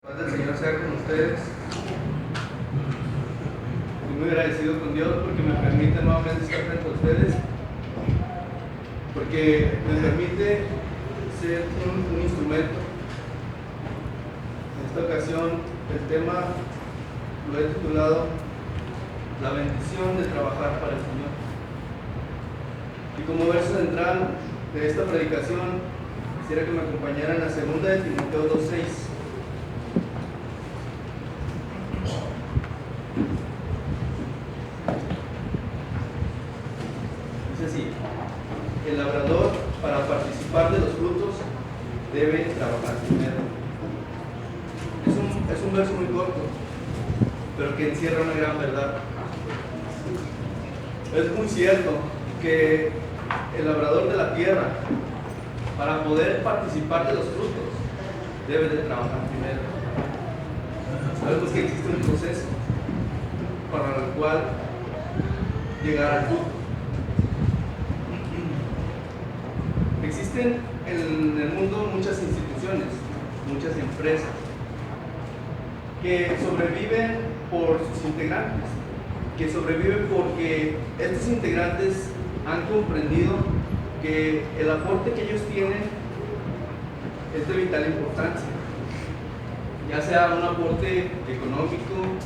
Paz del Señor sea con ustedes. Estoy muy agradecido con Dios porque me permite nuevamente estar frente a ustedes, porque me permite ser un instrumento. En esta ocasión el tema lo he titulado La bendición de trabajar para el Señor. Y como verso central de esta predicación, quisiera que me acompañaran a 2 de Timoteo 2:6. Dice así: el labrador, para participar de los frutos, debe trabajar primero. Es un verso muy corto, pero que encierra una gran verdad. Es muy cierto que el labrador de la tierra, para poder participar de los frutos, debe de trabajar primero. Sabemos que existe un proceso para el cual llegar al fruto. Existen en el mundo muchas instituciones, muchas empresas que sobreviven por sus integrantes, que sobreviven porque estos integrantes han comprendido que el aporte que ellos tienen es de vital importancia, ya sea un aporte económico,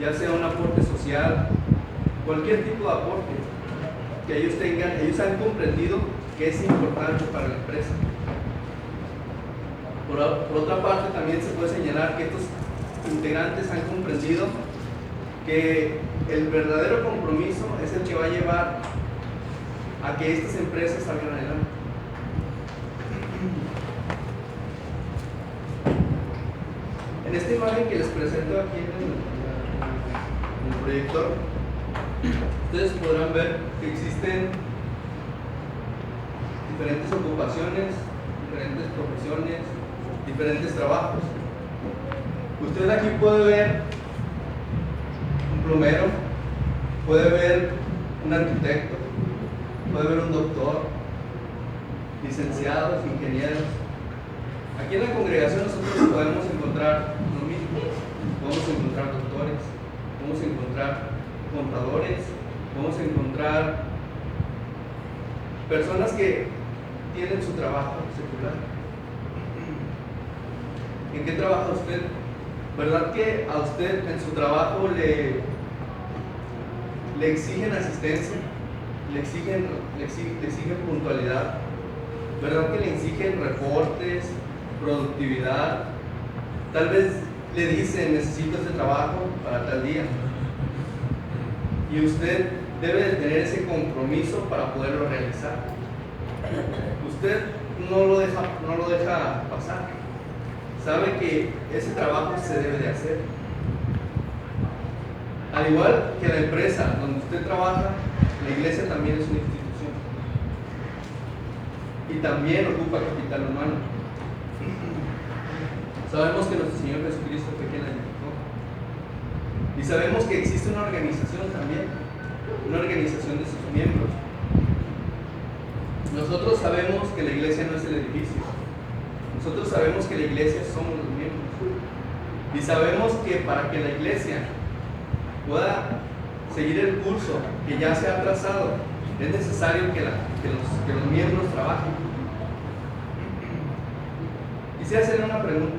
ya sea un aporte social, cualquier tipo de aporte que ellos tengan, ellos han comprendido que es importante para la empresa. Por otra parte, también se puede señalar que estos integrantes han comprendido que el verdadero compromiso es el que va a llevar a que estas empresas salgan adelante. En esta imagen que les presento aquí en el proyector, ustedes podrán ver que existen diferentes ocupaciones, diferentes profesiones, diferentes trabajos. Usted aquí puede ver un plomero, puede ver un arquitecto, puede ver un doctor, licenciados, ingenieros. Aquí en la congregación nosotros podemos encontrar lo mismo. Podemos encontrar doctores, podemos encontrar contadores, podemos encontrar personas que tienen su trabajo secular. ¿En qué trabaja usted? ¿Verdad que a usted en su trabajo le exigen asistencia? ¿Le exigen puntualidad? ¿Verdad que le exigen reportes, productividad? Tal vez le dicen: necesito este trabajo para tal día. Y usted debe de tener ese compromiso para poderlo realizar. Usted no lo deja pasar. Sabe que ese trabajo se debe de hacer. Al igual que la empresa donde usted trabaja, la iglesia también es una institución. Y también ocupa capital humano. Sabemos que nuestro Señor Jesucristo fue quien la edificó. Y sabemos que existe una organización también, una organización de sus miembros. Nosotros sabemos que la iglesia no es el edificio. Nosotros sabemos que la iglesia somos los miembros. Y sabemos que para que la iglesia pueda seguir el curso que ya se ha trazado, es necesario que los miembros trabajen. Quisiera hacerle una pregunta,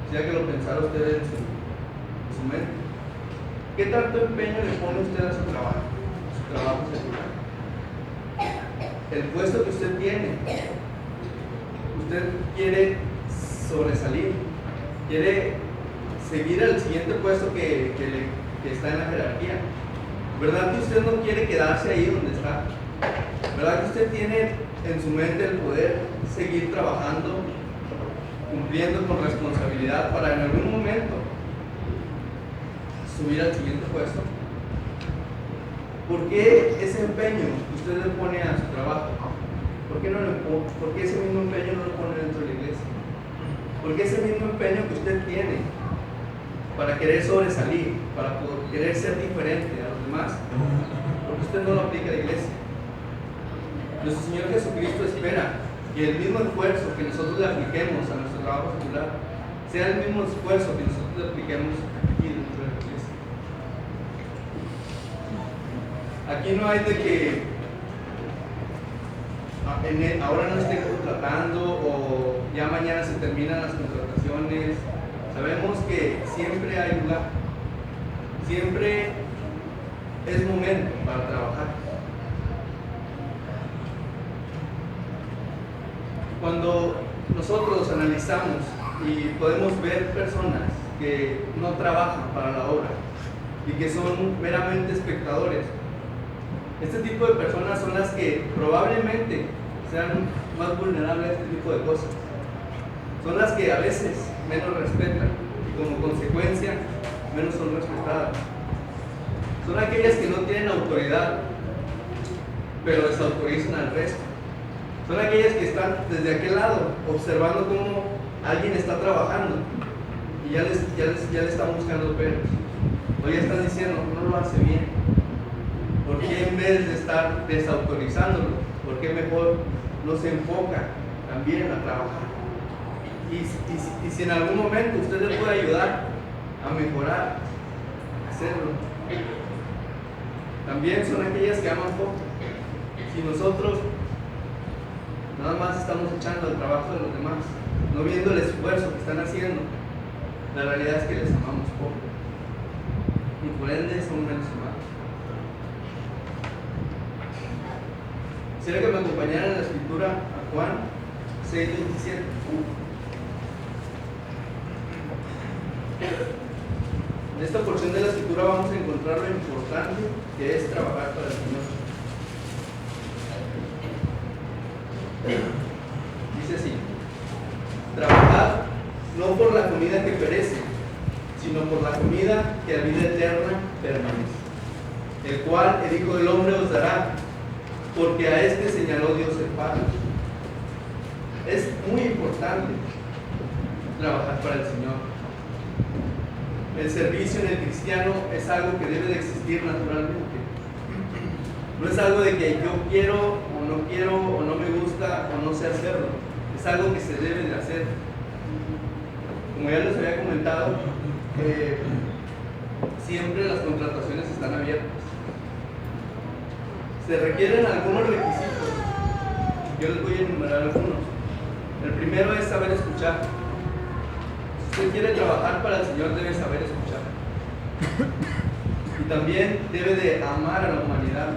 quisiera que lo pensara usted en su mente. ¿Qué tanto empeño le pone usted a su trabajo secular? El puesto que usted tiene, usted quiere sobresalir, quiere seguir al siguiente puesto que está en la jerarquía. ¿Verdad que usted no quiere quedarse ahí donde está? ¿Verdad que usted tiene en su mente el poder seguir trabajando, cumpliendo con responsabilidad para en algún momento subir al siguiente puesto? ¿Por qué ese empeño que usted le pone a su trabajo? ¿Por qué ese mismo empeño no lo pone dentro de la iglesia? ¿Por qué ese mismo empeño que usted tiene para querer sobresalir, para querer ser diferente a los demás, porque usted no lo aplica a la iglesia? Nuestro Señor Jesucristo espera que el mismo esfuerzo que nosotros le apliquemos a nuestro trabajo secular sea el mismo esfuerzo que nosotros apliquemos aquí dentro de la iglesia. Aquí no hay de que ahora no estén contratando o ya mañana se terminan las contrataciones. Sabemos que siempre hay lugar, siempre es momento para trabajar. Cuando nosotros analizamos y podemos ver personas que no trabajan para la obra y que son meramente espectadores, este tipo de personas son las que probablemente sean más vulnerables a este tipo de cosas. Son las que a veces menos respetan y como consecuencia menos son respetadas. Son aquellas que no tienen autoridad, pero desautorizan al resto. Son aquellas que están desde aquel lado observando cómo alguien está trabajando y ya le están buscando peros. O ya están diciendo, no lo hace bien. ¿Por qué en vez de estar desautorizándolo, por qué mejor no se enfoca también a trabajar? Y si en algún momento usted le puede ayudar a mejorar, hacerlo. También son aquellas que aman poco. Si nosotros nada más estamos echando el trabajo de los demás, no viendo el esfuerzo que están haciendo, la realidad es que les amamos poco. Y por ende son menos humanos. Quisiera que me acompañaran en la escritura a Juan 6:27. En esta porción de la escritura vamos a encontrar lo importante que es trabajar para el Señor. Dice así: trabajad no por la comida que perece, sino por la comida que a vida eterna permanece, el cual el Hijo del Hombre os dará, porque a este señaló Dios el Padre. Es muy importante trabajar para el Señor. El servicio en el cristiano es algo que debe de existir naturalmente. No es algo de que yo quiero o no me gusta o no sé hacerlo. Es algo que se debe de hacer. Como ya les había comentado, siempre las contrataciones están abiertas. Se requieren algunos requisitos. Yo les voy a enumerar algunos. El primero es saber escuchar. Si usted quiere trabajar para el Señor, debe saber escuchar. Y también debe de amar a la humanidad.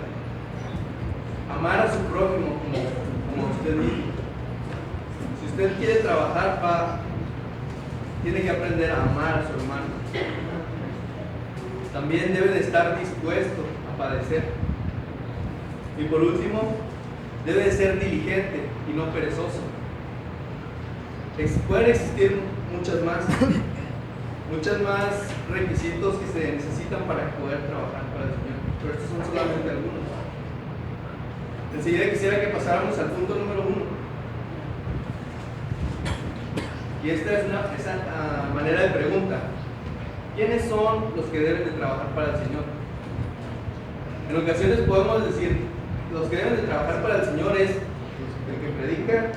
Amar a su prójimo como usted mismo. Si usted quiere trabajar, tiene que aprender a amar a su hermano. También debe de estar dispuesto a padecer. Y por último, debe de ser diligente y no perezoso. Pueden existir muchas más requisitos que se necesitan para poder trabajar para el Señor, pero estos son solamente algunos. Enseguida quisiera que pasáramos al punto número 1. Y esta es esa manera de pregunta: ¿quiénes son los que deben de trabajar para el Señor? En ocasiones podemos decir, los que deben de trabajar para el Señor es el que predica,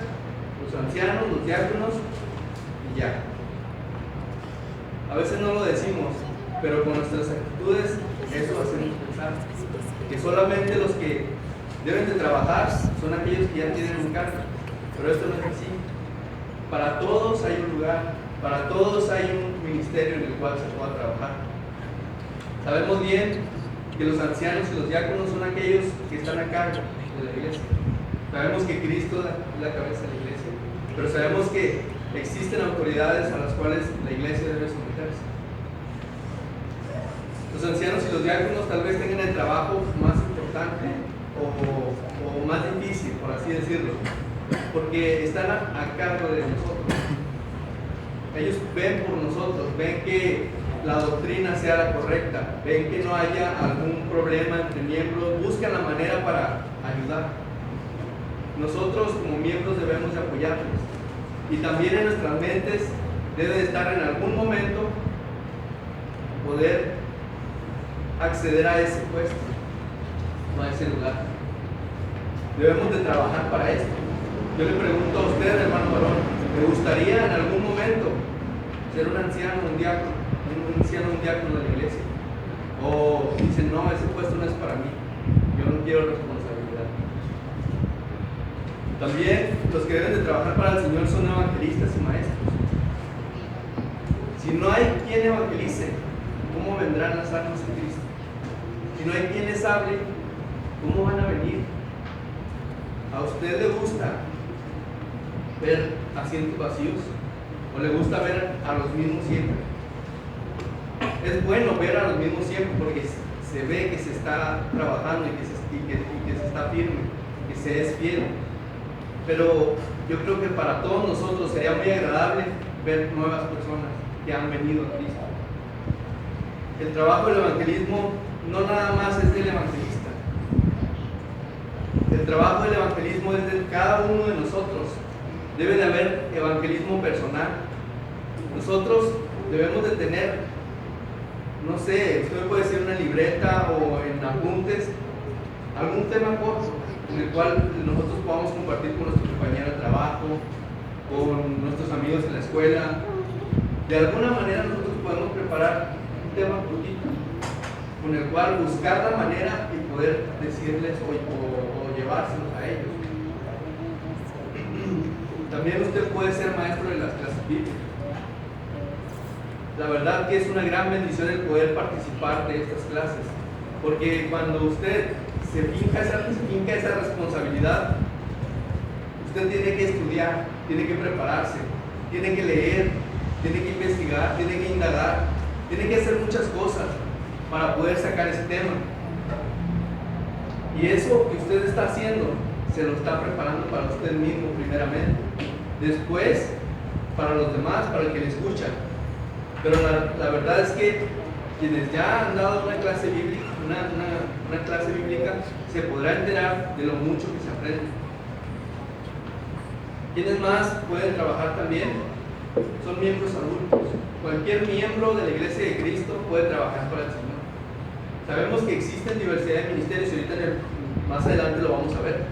los ancianos, los diáconos y ya. A veces no lo decimos, pero con nuestras actitudes eso hacemos pensar que solamente los que deben de trabajar son aquellos que ya tienen un cargo, pero esto no es así. Para todos hay un lugar, para todos hay un ministerio en el cual se pueda trabajar. Sabemos bien que los ancianos y los diáconos son aquellos que están a cargo de la iglesia. Sabemos que Cristo es la cabeza de la iglesia, pero sabemos que existen autoridades a las cuales la iglesia debe someterse. Los ancianos y los diáconos tal vez tengan el trabajo más importante o más difícil, por así decirlo, porque están a cargo de nosotros. Ellos ven por nosotros, ven que la doctrina sea la correcta, ven que no haya algún problema entre miembros, buscan la manera para ayudar. Nosotros como miembros debemos de apoyarlos, y también en nuestras mentes debe de estar en algún momento poder acceder a ese puesto o a ese lugar. Debemos de trabajar para esto. Yo le pregunto a usted, hermano varón, ¿le gustaría en algún momento ser un anciano, un diácono, un diácono de la iglesia. O dicen, no, ese puesto no es para mí, yo no quiero responsabilidad. También los que deben de trabajar para el Señor son evangelistas y maestros. Si no hay quien evangelice, ¿cómo vendrán las almas de Cristo? Si no hay quien les hable, ¿cómo van a venir? ¿A usted le gusta ver asientos vacíos? ¿O le gusta ver a los mismos siempre? Es bueno ver a los mismos siempre porque se ve que se está trabajando y que se está firme, que se es fiel. Pero yo creo que para todos nosotros sería muy agradable ver nuevas personas que han venido a Cristo. El trabajo del evangelismo no nada más es del evangelista. El trabajo del evangelismo es de cada uno de nosotros. Debe de haber evangelismo personal. Nosotros debemos de tener, no sé, usted me puede decir una libreta o en apuntes, algún tema corto en el cual nosotros podamos compartir con nuestro compañero de trabajo, con nuestros amigos en la escuela. De alguna manera nosotros podemos preparar un tema cortito con el cual buscar la manera y poder decirles o llevárselos a ellos. También usted puede ser maestro de las clases bíblicas. La verdad que es una gran bendición el poder participar de estas clases, porque cuando usted se finca esa responsabilidad, usted tiene que estudiar, tiene que prepararse, tiene que leer, tiene que investigar, tiene que indagar, tiene que hacer muchas cosas para poder sacar ese tema. Y eso que usted está haciendo, se lo está preparando para usted mismo primeramente, después para los demás, para el que le escucha. Pero la verdad es que quienes ya han dado una clase bíblica, una clase bíblica, se podrá enterar de lo mucho que se aprende. ¿Quiénes más pueden trabajar también? Son miembros adultos. Cualquier miembro de la Iglesia de Cristo puede trabajar para el Señor. Sabemos que existen diversidad de ministerios y ahorita más adelante lo vamos a ver.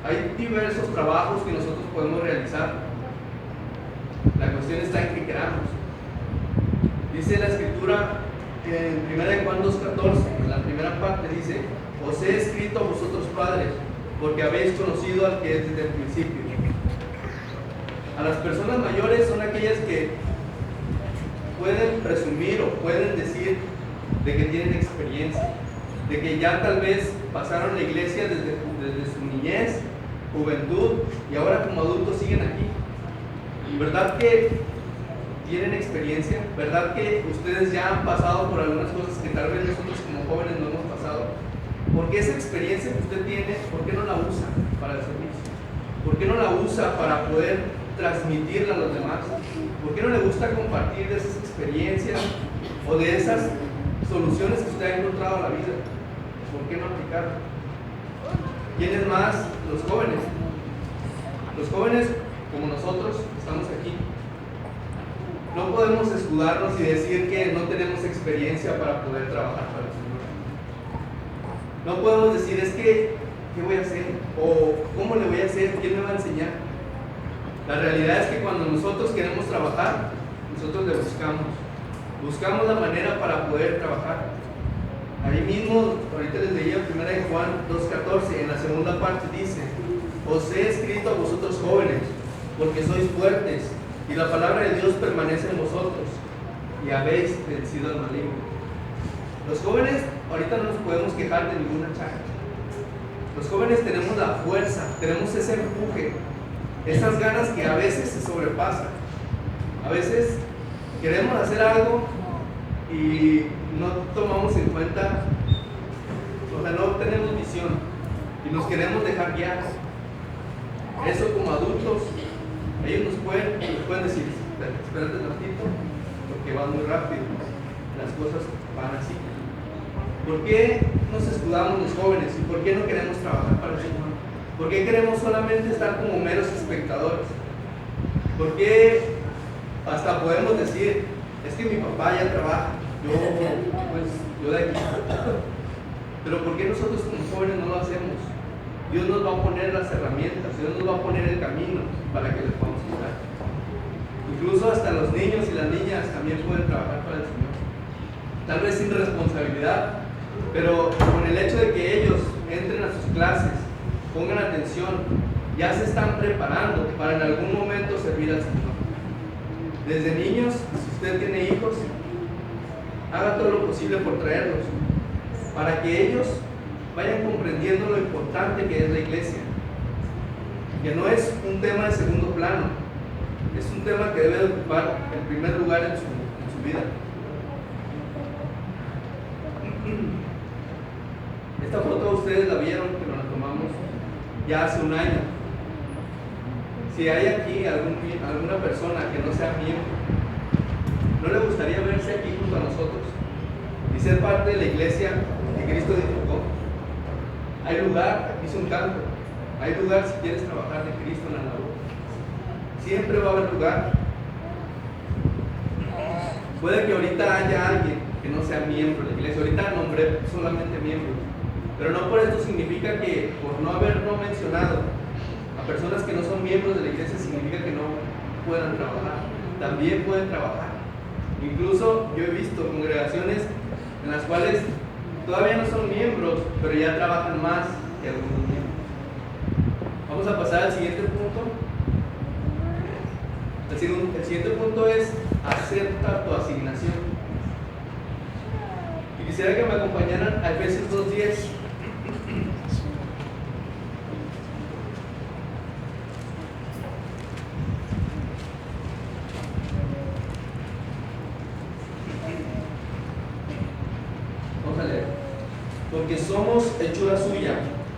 Hay diversos trabajos que nosotros podemos realizar. La cuestión está en que queramos. Dice la Escritura en 1 Juan 2:14, en la primera parte dice: os he escrito a vosotros padres, porque habéis conocido al que es desde el principio. A las personas mayores son aquellas que pueden presumir o pueden decir de que tienen experiencia, de que ya tal vez pasaron la iglesia desde su niñez, juventud, y ahora como adultos siguen aquí. ¿Verdad que tienen experiencia? ¿Verdad que ustedes ya han pasado por algunas cosas que tal vez nosotros como jóvenes no hemos pasado? Porque esa experiencia que usted tiene, ¿por qué no la usa para el servicio? ¿Por qué no la usa para poder transmitirla a los demás? ¿Por qué no le gusta compartir de esas experiencias o de esas soluciones que usted ha encontrado a la vida? ¿Por qué no aplicarlo? ¿Quiénes más? Los jóvenes. Los jóvenes, como nosotros, estamos aquí. No podemos escudarnos y decir que no tenemos experiencia para poder trabajar para el Señor. No podemos decir, es que, ¿qué voy a hacer? O ¿cómo le voy a hacer? ¿Quién me va a enseñar? La realidad es que cuando nosotros queremos trabajar, nosotros le buscamos. Buscamos la manera para poder trabajar. Ahí mismo, ahorita les leía 1 Juan 2:14, en la segunda parte dice: os he escrito a vosotros jóvenes, porque sois fuertes, y la palabra de Dios permanece en vosotros, y habéis vencido al maligno. Los jóvenes, ahorita no nos podemos quejar de ninguna chaca. Los jóvenes tenemos la fuerza, tenemos ese empuje, esas ganas que a veces se sobrepasan. A veces queremos hacer algo y no tomamos en cuenta, o sea, no tenemos visión y nos queremos dejar guiar. Eso como adultos, ellos nos pueden decir: espérate un ratito, porque van muy rápido, las cosas van así. ¿Por qué nos escudamos los jóvenes y por qué no queremos trabajar para el Señor? ¿Por qué queremos solamente estar como meros espectadores? ¿Por qué hasta podemos decir: es que mi papá ya trabaja, yo de aquí? Pero ¿por qué nosotros como jóvenes no lo hacemos? Dios nos va a poner las herramientas, Dios nos va a poner el camino para que les podamos ayudar. Incluso hasta los niños y las niñas también pueden trabajar para el Señor. Tal vez sin responsabilidad, pero con el hecho de que ellos entren a sus clases, pongan atención, ya se están preparando para en algún momento servir al Señor. Desde niños, si usted tiene hijos, haga todo lo posible por traerlos, para que ellos vayan comprendiendo lo importante que es la iglesia, que no es un tema de segundo plano, es un tema que debe ocupar el primer lugar en su vida. Esta foto ustedes la vieron, que nos la tomamos ya hace un año. Si hay aquí alguna persona que no sea miembro, ¿no le gustaría verse aquí junto a nosotros y ser parte de la iglesia que Cristo edificó? Hay lugar, aquí es un canto, hay lugar si quieres trabajar de Cristo en la labor. Siempre va a haber lugar. Puede que ahorita haya alguien que no sea miembro de la iglesia. Ahorita nombré solamente miembros, pero no por esto significa que por no haberlo mencionado a personas que no son miembros de la iglesia significa que no puedan trabajar. También pueden trabajar. Incluso yo he visto congregaciones en las cuales todavía no son miembros, pero ya trabajan más que algunos miembros. Vamos a pasar al siguiente punto. El siguiente punto es: acepta tu asignación. Y quisiera que me acompañaran a Efesios 2:10. Vamos a leer. Porque somos hechura suya,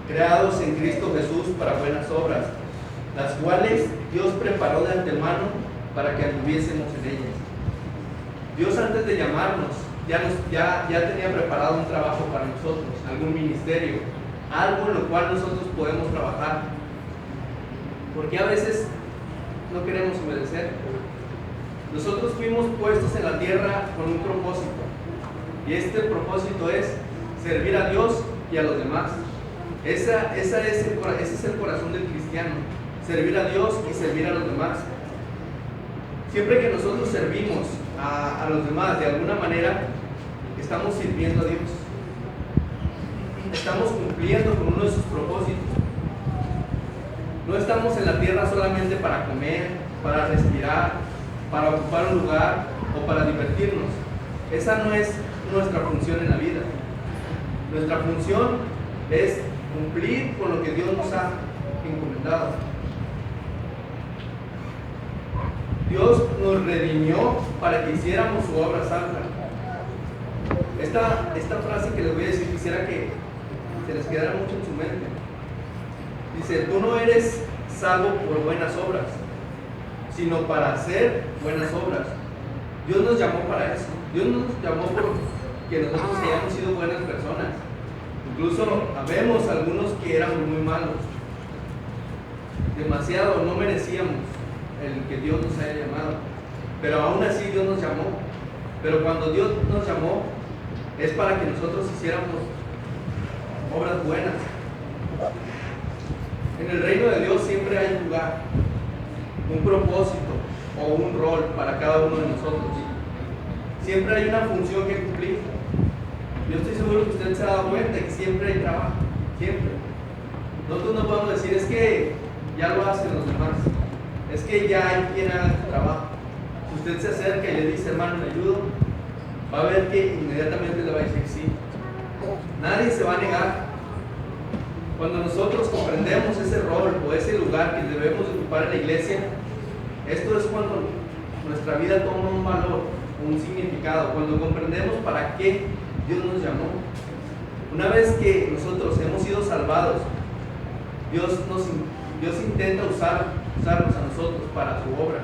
creados en Cristo Jesús para buenas obras, las cuales Dios preparó de antemano para que anduviésemos en ellas. Dios, antes de llamarnos, ya tenía preparado un trabajo para nosotros, algún ministerio, algo en lo cual nosotros podemos trabajar. Porque a veces no queremos obedecer. Nosotros fuimos puestos en la tierra con un propósito, y este propósito es servir a Dios y a los demás. Ese es el corazón del cristiano: servir a Dios y servir a los demás. Siempre que nosotros servimos a los demás de alguna manera, estamos sirviendo a Dios. Estamos cumpliendo con uno de sus propósitos. No estamos en la tierra solamente para comer, para respirar, para ocupar un lugar o para divertirnos. Esa no es nuestra función en la vida. Nuestra función es cumplir con lo que Dios nos ha encomendado. Dios nos redimió para que hiciéramos su obra santa. Esta frase que les voy a decir, quisiera que se les quedara mucho en su mente. Dice: tú no eres salvo por buenas obras, sino para hacer buenas obras. Dios nos llamó para eso. Dios nos llamó porque nosotros hayamos sido buenas personas. Incluso habemos algunos que éramos muy malos, demasiado, no merecíamos el que Dios nos haya llamado, pero aún así Dios nos llamó. Pero cuando Dios nos llamó es para que nosotros hiciéramos obras buenas. En el reino de Dios siempre hay un lugar, un propósito o un rol para cada uno de nosotros. Siempre hay una función que cumplir. Yo estoy seguro que usted se ha dado cuenta que siempre hay trabajo, siempre. Nosotros no podemos decir: es que ya lo hacen los demás, es que ya hay quien haga su trabajo. Si usted se acerca y le dice: hermano, ¿me ayudo?, va a ver que inmediatamente le va a decir sí. Nadie se va a negar. Cuando nosotros comprendemos ese rol o ese lugar que debemos ocupar en la iglesia, esto es cuando nuestra vida toma un valor, un significado, cuando comprendemos para qué Dios nos llamó. Una vez que nosotros hemos sido salvados, Dios intenta usarnos a nosotros para su obra.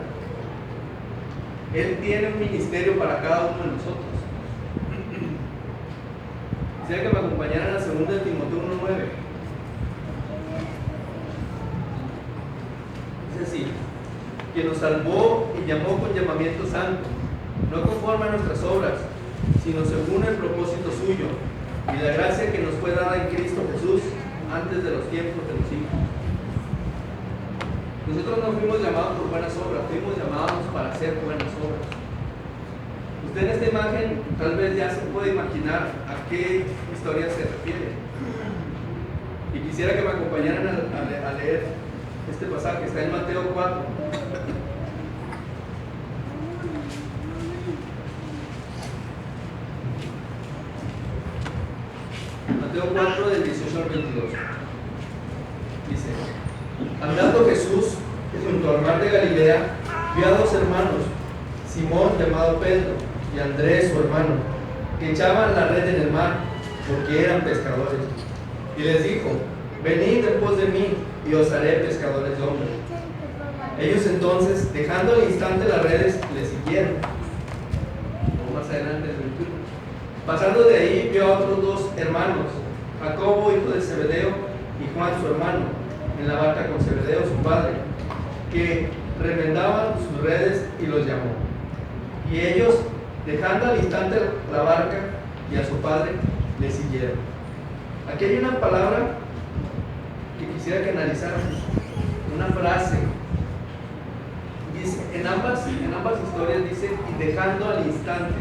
Él tiene un ministerio para cada uno de nosotros. Quisiera que me acompañaran a 2 Timoteo 1:9. Dice así: quien nos salvó y llamó con llamamiento santo, no conforme a nuestras obras, sino según el propósito suyo y la gracia que nos fue dada en Cristo Jesús antes de los tiempos de los siglos. Nosotros no fuimos llamados por buenas obras, fuimos llamados para hacer buenas obras. Usted en esta imagen tal vez ya se puede imaginar a qué historia se refiere. Y quisiera que me acompañaran a leer este pasaje, está en Mateo 4. Mateo 4 del 18 al 22. Dice: andando Jesús junto al mar de Galilea, vio a dos hermanos, Simón llamado Pedro y Andrés su hermano, que echaban la red en el mar, porque eran pescadores. Y les dijo: venid en pos de mí, y os haré pescadores de hombres. Ellos entonces, dejando al instante las redes, le siguieron. O más adelante el 21. Pasando de ahí, vio a otros dos hermanos, Jacobo, hijo de Zebedeo, y Juan su hermano, en la barca con Zebedeo su padre, que remendaban sus redes, y los llamó. Y ellos, dejando al instante la barca y a su padre, le siguieron. Aquí hay una palabra que quisiera que analizáramos, una frase. Dice, en ambas historias dice, y dejando al instante.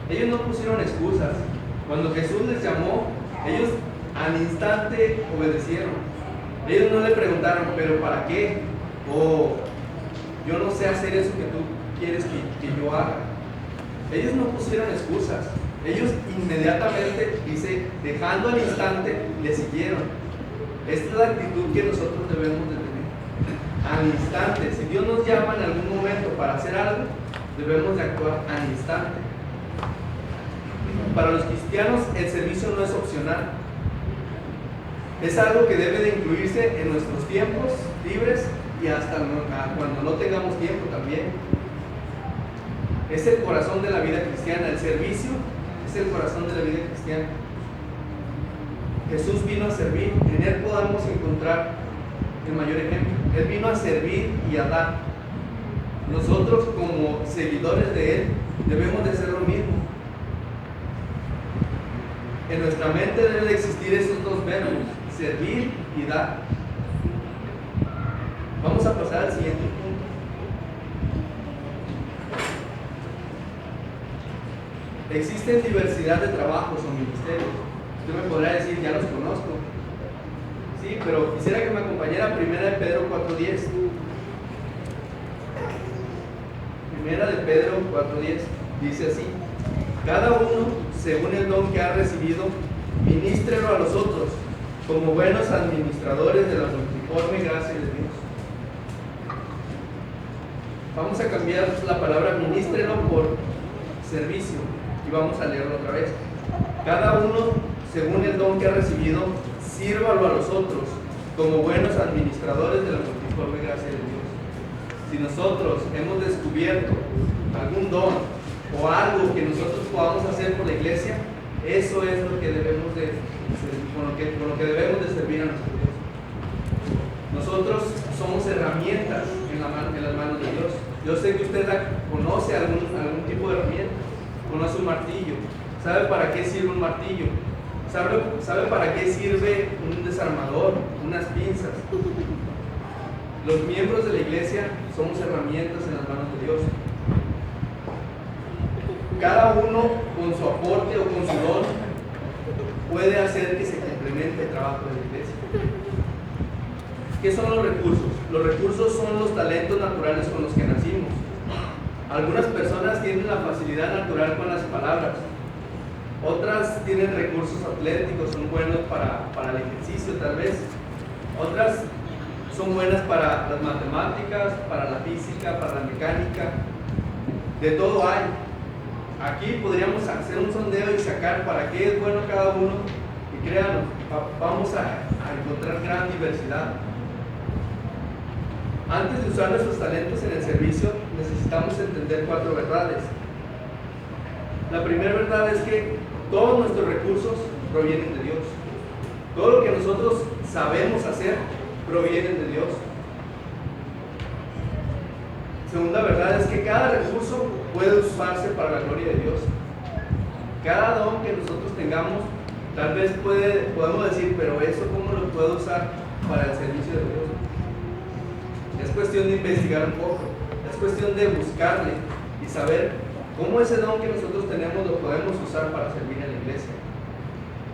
Ellos no pusieron excusas. Cuando Jesús les llamó, ellos al instante obedecieron. Ellos no le preguntaron, ¿pero para qué? O yo no sé hacer eso que tú quieres que yo haga. Ellos no pusieron excusas. Ellos inmediatamente, dice, dejando al instante, le siguieron. Esta es la actitud que nosotros debemos de tener. Al instante. Si Dios nos llama en algún momento para hacer algo, debemos de actuar al instante. Para los cristianos, el servicio no es opcional. Es algo que debe de incluirse en nuestros tiempos libres y hasta cuando no tengamos tiempo también. Es el corazón de la vida cristiana. El servicio es el corazón de la vida cristiana. Jesús vino a servir. En Él podamos encontrar el mayor ejemplo. Él vino a servir y a dar. Nosotros, como seguidores de Él, debemos de hacer lo mismo. En nuestra mente deben de existir esos dos verbos, servir y dar. Vamos a pasar al siguiente punto. Existen diversidad de trabajos o ministerios. Usted me podrá decir, ya los conozco. Sí, pero quisiera que me acompañara a 1 de Pedro 4:10. 1 de Pedro 4:10 dice así: cada uno, según el don que ha recibido, ministrelo a los otros, como buenos administradores de la multiforme gracia de Dios. Vamos a cambiar la palabra ministrelo por servicio y vamos a leerlo otra vez. Cada uno, según el don que ha recibido, sírvalo a los otros, como buenos administradores de la multiforme gracia de Dios. Si nosotros hemos descubierto algún don o algo que nosotros podamos hacer por la iglesia, eso es lo que debemos de con lo que debemos de servir a nuestro Dios. Nosotros somos herramientas en las manos de Dios. Yo sé que usted conoce algún tipo de herramienta, conoce un martillo, sabe para qué sirve un martillo, sabe para qué sirve un desarmador, unas pinzas. Los miembros de la iglesia somos herramientas en las manos de Dios. Cada uno con su aporte o con su don puede hacer que se complemente el trabajo de la iglesia. ¿Qué son los recursos? Los recursos son los talentos naturales con los que nacimos. Algunas personas tienen la facilidad natural con las palabras. Otras tienen recursos atléticos, son buenos para el ejercicio tal vez. Otras son buenas para las matemáticas, para la física, para la mecánica. De todo hay. Aquí podríamos hacer un sondeo y sacar para qué es bueno cada uno, y créanos, vamos a encontrar gran diversidad. Antes de usar nuestros talentos en el servicio, necesitamos entender 4 verdades. La primera verdad es que todos nuestros recursos provienen de Dios. Todo lo que nosotros sabemos hacer proviene de Dios. Segunda verdad es que cada recurso puede usarse para la gloria de Dios. Cada don que nosotros tengamos, tal vez podemos decir, pero eso ¿cómo lo puedo usar para el servicio de Dios? Es cuestión de investigar un poco, es cuestión de buscarle y saber cómo ese don que nosotros tenemos lo podemos usar para servir en la iglesia.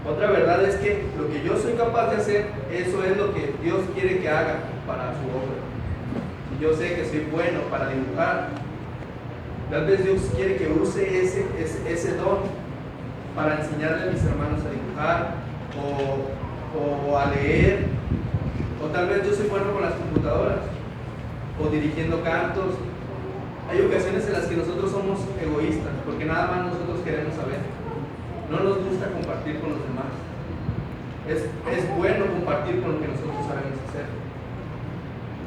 Otra verdad es que lo que yo soy capaz de hacer, eso es lo que Dios quiere que haga para su obra. Si yo sé que soy bueno para dibujar, tal vez Dios quiere que use ese don para enseñarle a mis hermanos a dibujar o a leer, o tal vez yo soy bueno con las computadoras o dirigiendo cantos. Hay ocasiones en las que nosotros somos egoístas porque nada más nosotros queremos saber. No nos gusta compartir con los demás. Es bueno compartir con lo que nosotros sabemos hacer.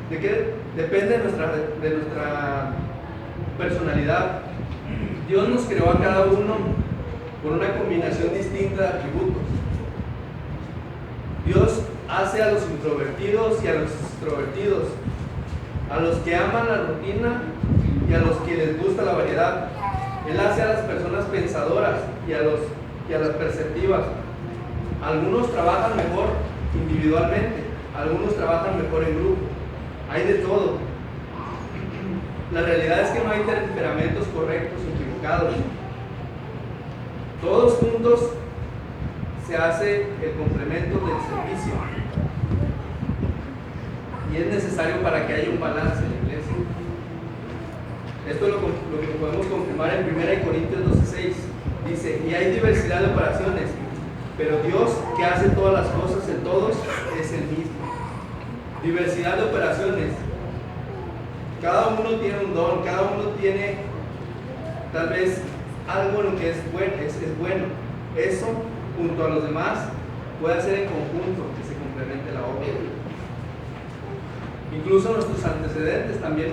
¿De qué? Depende de nuestra personalidad. Dios nos creó a cada uno con una combinación distinta de atributos. Dios hace a los introvertidos y a los extrovertidos, a los que aman la rutina y a los que les gusta la variedad. Él hace a las personas pensadoras y a las perceptivas. Algunos trabajan mejor individualmente, algunos trabajan mejor en grupo. Hay de todo. La realidad es que no hay temperamentos correctos o equivocados. Todos juntos se hace el complemento del servicio. Y es necesario para que haya un balance en la iglesia. Esto es lo que podemos confirmar en 1 Corintios 12:6. Dice, y hay diversidad de operaciones, pero Dios que hace todas las cosas en todos es el mismo. Diversidad de operaciones. Cada uno tiene un don, cada uno tiene tal vez algo en lo que es bueno. Eso, junto a los demás, puede hacer en conjunto que se complemente la obra. Incluso nuestros antecedentes también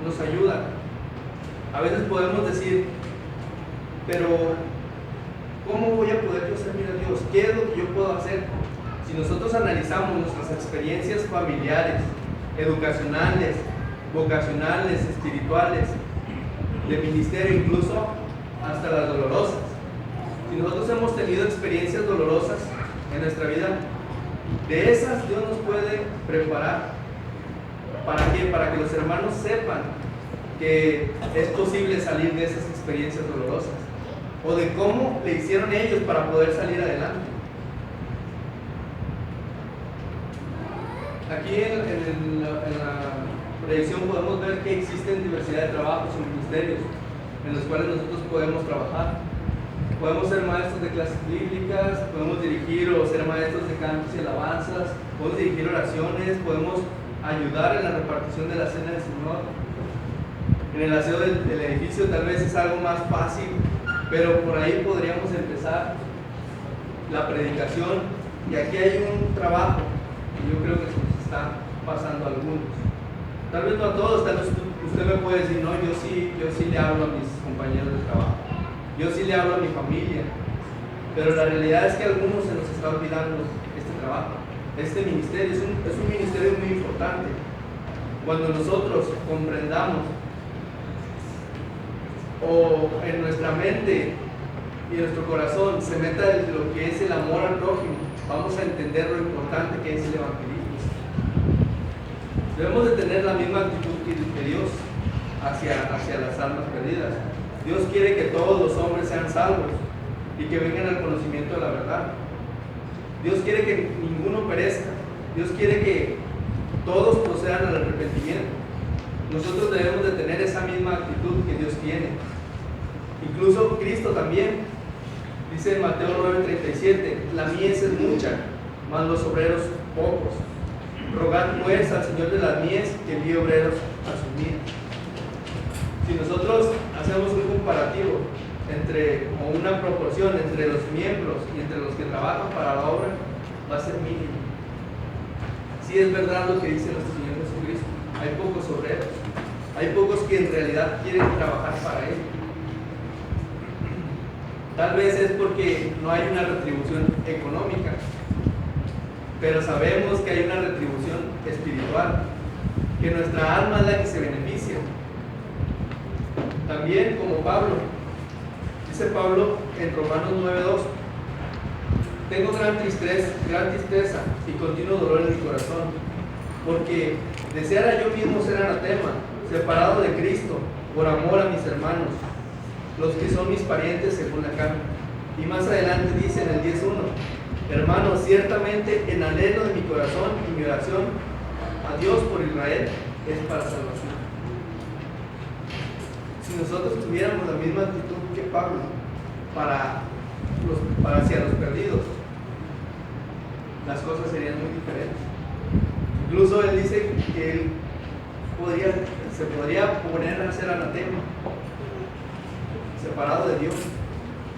nos ayudan. A veces podemos decir, pero ¿cómo voy a poder yo servir a Dios? ¿Qué es lo que yo puedo hacer? Si nosotros analizamos nuestras experiencias familiares, educacionales, vocacionales, espirituales, de ministerio, incluso hasta las dolorosas. Si nosotros hemos tenido experiencias dolorosas en nuestra vida, de esas Dios nos puede preparar. ¿Para qué? Para que los hermanos sepan que es posible salir de esas experiencias dolorosas, o de cómo le hicieron ellos para poder salir adelante. Aquí en la proyección podemos ver que existen diversidad de trabajos o ministerios en los cuales nosotros podemos trabajar. Podemos ser maestros de clases bíblicas, podemos dirigir o ser maestros de cantos y alabanzas, podemos dirigir oraciones, podemos ayudar en la repartición de la cena del Señor. En el aseo del edificio tal vez es algo más fácil, pero por ahí podríamos empezar la predicación. Y aquí hay un trabajo que yo creo que se nos está pasando a algunos. Tal vez no a todos, tal vez usted me puede decir, no, yo sí le hablo a mis compañeros de trabajo, yo sí le hablo a mi familia, pero la realidad es que a algunos se nos está olvidando este trabajo. Este ministerio es un ministerio muy importante. Cuando nosotros comprendamos o en nuestra mente y nuestro corazón se meta lo que es el amor al prójimo, vamos a entender lo importante que es el evangelismo. Debemos de tener la misma actitud que Dios hacia las almas perdidas. Dios quiere que todos los hombres sean salvos y que vengan al conocimiento de la verdad. Dios quiere que ninguno perezca. Dios quiere que todos procedan al arrepentimiento. Nosotros debemos de tener esa misma actitud que Dios tiene. Incluso Cristo también dice en Mateo 9:37, la mies es mucha, mas los obreros pocos. Rogad pues al Señor de las mies que envíe obreros a su mies. Si nosotros hacemos un comparativo o una proporción entre los miembros y entre los que trabajan para la obra, va a ser mínimo. Sí es verdad lo que dice nuestro Señor Jesucristo, hay pocos obreros, hay pocos que en realidad quieren trabajar para Él. Tal vez es porque no hay una retribución económica, pero sabemos que hay una retribución espiritual, que nuestra alma es la que se beneficia. También como Pablo, dice Pablo en Romanos 9:2, tengo gran tristeza y continuo dolor en mi corazón, porque deseara yo mismo ser anatema, separado de Cristo, por amor a mis hermanos, los que son mis parientes según la carne. Y más adelante dice en el 10:1, hermanos, ciertamente el anhelo de mi corazón y mi oración a Dios por Israel es para salvación. Si nosotros tuviéramos la misma actitud que Pablo para hacia los perdidos, las cosas serían muy diferentes. Incluso él dice que él se podría poner a ser anatema, separado de Dios,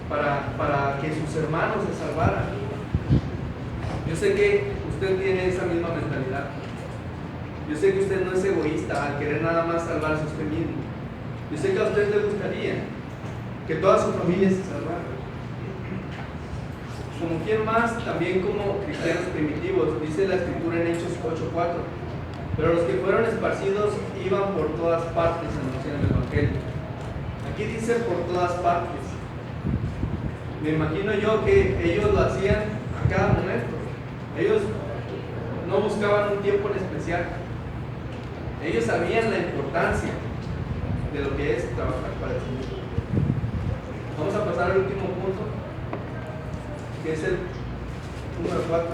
para que sus hermanos se salvaran. Yo sé que usted tiene esa misma mentalidad. Yo sé que usted no es egoísta al querer nada más salvarse a usted mismo. Yo sé que a usted le gustaría que toda su familia se salvara. Como quien más, también como cristianos primitivos, dice la escritura en Hechos 8:4. Pero los que fueron esparcidos iban por todas partes anunciando el evangelio. Aquí dice por todas partes. Me imagino yo que ellos lo hacían a cada momento. Ellos no buscaban un tiempo en especial. Ellos sabían la importancia de lo que es trabajar para el Señor. Vamos a pasar al último punto, que es el número 4.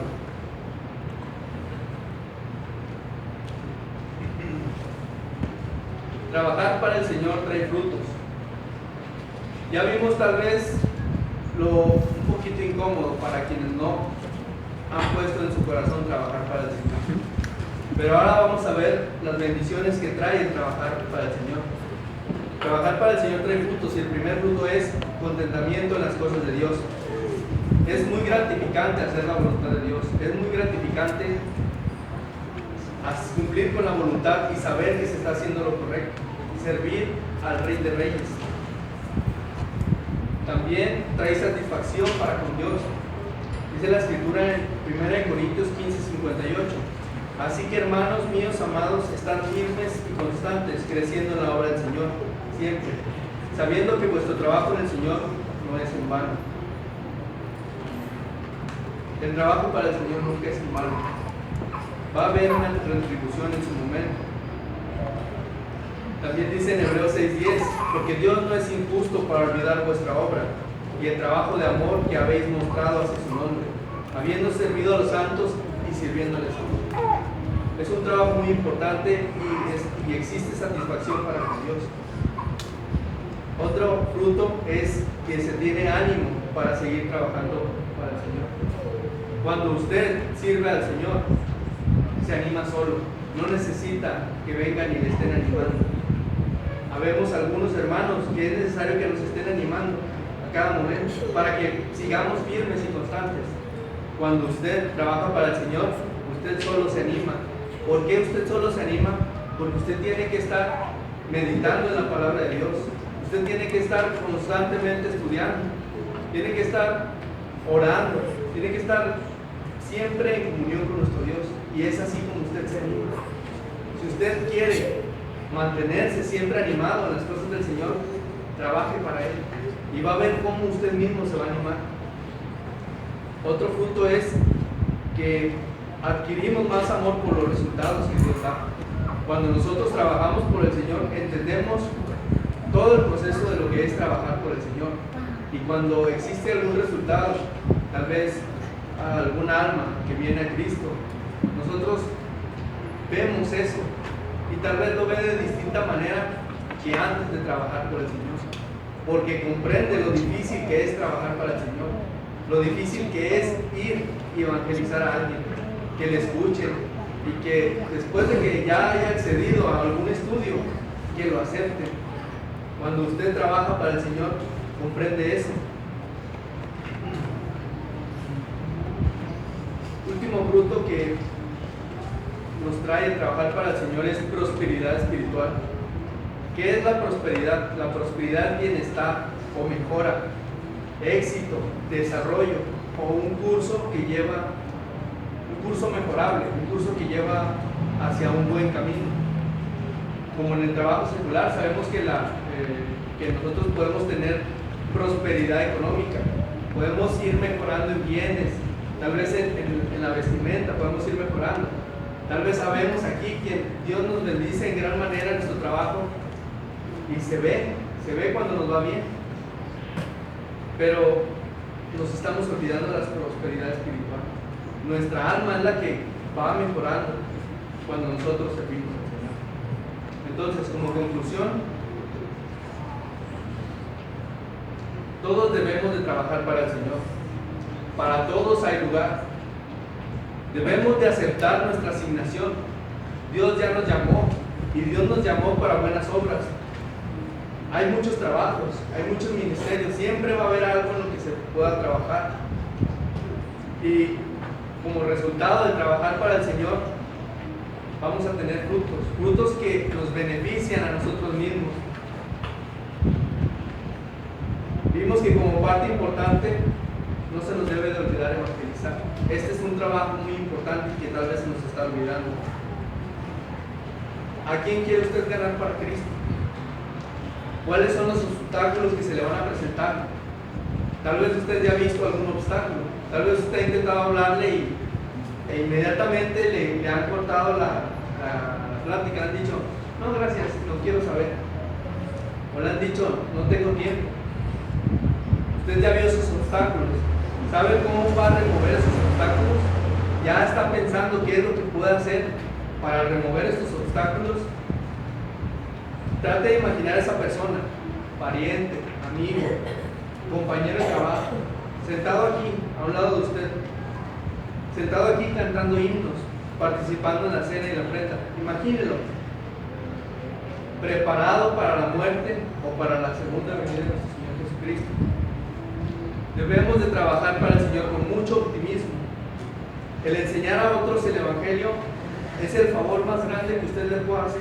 Trabajar para el Señor trae frutos. Ya vimos tal vez un poquito incómodo para quienes no han puesto en su corazón trabajar para el Señor. Pero ahora vamos a ver las bendiciones que trae el trabajar para el Señor. Trabajar para el Señor trae frutos, y el primer fruto es contentamiento en las cosas de Dios. Es muy gratificante hacer la voluntad de Dios. Es muy gratificante cumplir con la voluntad y saber que se está haciendo lo correcto. Servir al Rey de Reyes. También trae satisfacción para con Dios. Dice la escritura en 1 Corintios 15:58. Así que, hermanos míos amados, están firmes y constantes, creciendo en la obra del Señor, siempre, sabiendo que vuestro trabajo en el Señor no es en vano. El trabajo para el Señor nunca es en vano. Va a haber una retribución en su momento. También dice en Hebreos 6:10, porque Dios no es injusto para olvidar vuestra obra y el trabajo de amor que habéis mostrado hacia su nombre, habiendo servido a los santos y sirviéndoles a Dios. Es un trabajo muy importante y existe satisfacción para con Dios. Otro fruto es que se tiene ánimo para seguir trabajando para el Señor. Cuando usted sirve al Señor, se anima solo, no necesita que vengan y le estén animando. Habemos algunos hermanos que es necesario que nos estén animando a cada momento para que sigamos firmes y constantes. Cuando usted trabaja para el Señor, usted solo se anima. ¿Por qué usted solo se anima? Porque usted tiene que estar meditando en la palabra de Dios. Usted tiene que estar constantemente estudiando. Tiene que estar orando. Tiene que estar siempre en comunión con nuestro Dios. Y es así como usted se anima. Si usted quiere mantenerse siempre animado en las cosas del Señor, trabaje para Él. Y va a ver cómo usted mismo se va a animar. Otro fruto es que adquirimos más amor por los resultados que Dios da. Cuando nosotros trabajamos por el Señor, entendemos todo el proceso de lo que es trabajar por el Señor. Y cuando existe algún resultado, tal vez algún alma que viene a Cristo, nosotros vemos eso y tal vez lo ve de distinta manera que antes de trabajar por el Señor, porque comprende lo difícil que es trabajar para el Señor, lo difícil que es ir y evangelizar a alguien, que le escuchen y que después de que ya haya accedido a algún estudio, que lo acepten. Cuando usted trabaja para el Señor, comprende eso. Último fruto que nos trae trabajar para el Señor es prosperidad espiritual. ¿Qué es la prosperidad? La prosperidad, bienestar o mejora, éxito, desarrollo o un curso mejorable, un curso que lleva hacia un buen camino. Como en el trabajo secular, sabemos que nosotros podemos tener prosperidad económica, podemos ir mejorando en bienes, tal vez en la vestimenta podemos ir mejorando, Tal vez sabemos aquí que Dios nos bendice en gran manera en nuestro trabajo y se ve cuando nos va bien, pero nos estamos olvidando de la prosperidad espiritual. Nuestra alma es la que va mejorando cuando nosotros servimos al Señor. Entonces, como conclusión, todos debemos de trabajar para el Señor. Para todos hay lugar. Debemos de aceptar nuestra asignación. Dios ya nos llamó y Dios nos llamó para buenas obras. Hay muchos trabajos, hay muchos ministerios, siempre va a haber algo en lo que se pueda trabajar. Y como resultado de trabajar para el Señor, vamos a tener frutos que nos benefician a nosotros mismos. Vimos que como parte importante no se nos debe de olvidar evangelizar. Este es un trabajo muy importante que tal vez se nos está olvidando. ¿A quién quiere usted ganar para Cristo? ¿Cuáles son los obstáculos que se le van a presentar? Tal vez usted ya ha visto algún obstáculo. Tal vez usted ha intentado hablarle e inmediatamente le han cortado la plática. Le han dicho, no gracias, no quiero saber. O le han dicho, no tengo tiempo. Usted ya vio esos obstáculos. ¿Sabe cómo va a remover esos obstáculos? ¿Ya está pensando qué es lo que puede hacer para remover estos obstáculos? Trate de imaginar a esa persona, pariente, amigo, compañero de trabajo, sentado aquí, a un lado de usted, sentado aquí cantando himnos, participando en la cena y la ofrenda. Imagínelo, preparado para la muerte o para la segunda venida de nuestro Señor Jesucristo. Debemos de trabajar para el Señor con mucho optimismo. El enseñar a otros el Evangelio es el favor más grande que usted les pueda hacer.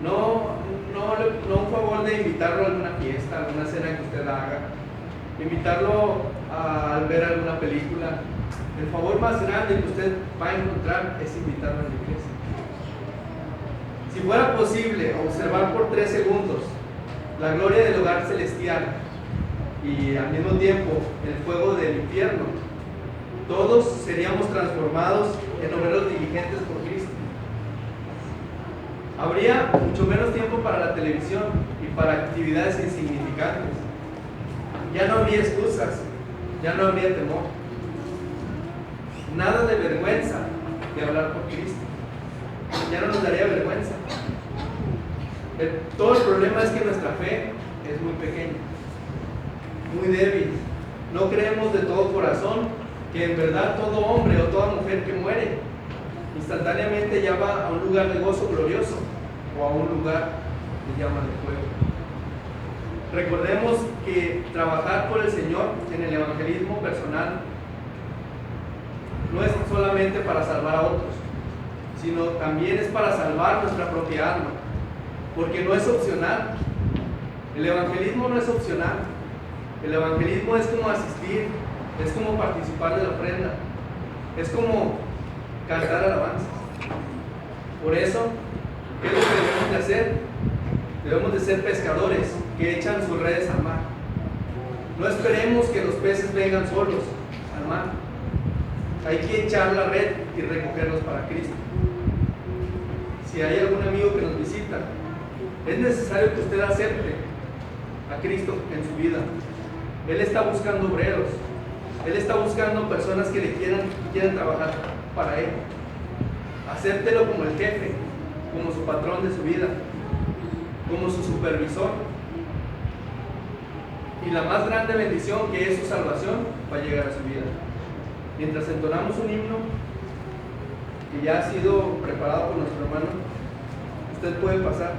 No un favor de invitarlo a alguna fiesta, a alguna cena que usted haga, invitarlo a ver alguna película. El favor más grande que usted va a encontrar es invitarlo a la iglesia. Si fuera posible observar por 3 segundos la gloria del hogar celestial y al mismo tiempo el fuego del infierno, todos seríamos transformados en obreros diligentes por Cristo. Habría mucho menos tiempo para la televisión y para actividades insignificantes. Ya no habría excusas, ya no habría temor. Nada de vergüenza de hablar por Cristo. Ya no nos daría vergüenza. Todo el problema es que nuestra fe es muy pequeña, muy débil. No creemos de todo corazón que en verdad todo hombre o toda mujer que muere instantáneamente ya va a un lugar de gozo glorioso o a un lugar de llama de fuego. Recordemos que trabajar por el Señor en el evangelismo personal no es solamente para salvar a otros, sino también es para salvar nuestra propia alma, porque no es opcional. El evangelismo no es opcional. El evangelismo es como asistir, es como participar de la ofrenda, es como cantar alabanzas. Por eso, ¿qué es lo que debemos de hacer? Debemos de ser pescadores que echan sus redes al mar. No esperemos que los peces vengan solos al mar. Hay que echar la red y recogerlos para Cristo. Si hay algún amigo que nos visita, es necesario que usted acepte a Cristo en su vida. Él está buscando obreros. Él está buscando personas que le quieran trabajar para Él. Acéptelo como el jefe, como su patrón de su vida, como su supervisor. Y la más grande bendición, que es su salvación, va a llegar a su vida. Mientras entonamos un himno que ya ha sido preparado por nuestro hermano, usted puede pasar.